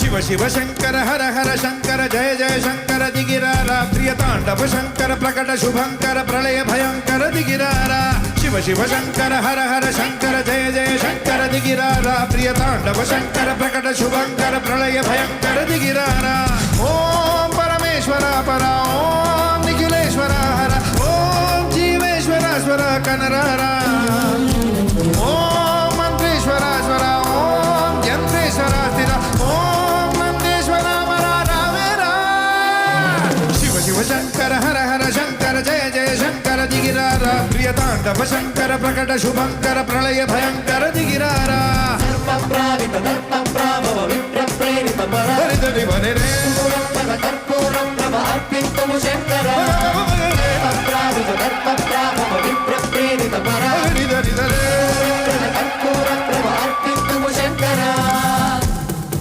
ಶಿವ ಶಿವ ಶಂಕರ ಹರ ಹರ ಶಂಕರ ಜಯ ಜಯ ಶಂಕರ ದಿಗಿರಾರ ಪ್ರಿಯ ತಾಂಡವ ಶಂಕರ ಪ್ರಕಟ ಶುಭಂಕರ ಪ್ರಳಯ ಭಯಂಕರ ದಿಗಿರಾರ ಶಿವ ಶಿವ ಶಂಕರ ಹರ ಹರ ಶಂಕರ ಜಯ ಜಯ ಶಂಕರ ದಿಗಿರಾರ ಪ್ರಿಯ ತಾಂಡವ ಶಂಕರ ಪ್ರಕಟ ಶುಭಂಕರ ಪ್ರಳಯ ಭಯಂಕರ ದಿಗಿರಾರ ಓಂ ಪರಮೇಶ್ವರ ಪರ ಓಂ ನಿಖಿಲೇಶ್ವರ ಹರ ಓಂ ಜೀವೇಶ್ವರ ಸ್ವರ ಕನರಾರ ಓಂ ಮಂತ್ರೇಶ್ವರ ಸ್ವರ ಓಂ ಯಂತ್ರೇಶ್ವರ ಸ್ಥಿರ ಓಂ ನಂದೇಶ್ವರ ವರ ರಾವೇರ ಶಿವ ಶಿವ ಶಂಕರ ಹರ ಹರ ಶಂಕರ ಜಯ ಜಯ ಶಂಕರ ದಿಗಿರಾರ ಪ್ರಿಯ ತಾಂಡವ ಶಂಕರ ಪ್ರಕಟ ಶುಭಂಕರ ಪ್ರಳಯ ಭಯಂಕರ ದಿಗಿರಾರ ಸರ್ಪ ಪ್ರಾವಿತ ದರ್ಪ ಪ್ರಾಭವ ವಿಪ್ರ ಪ್ರೇರಿತ ಪರ ಹರಿದರಿ ಮನೆ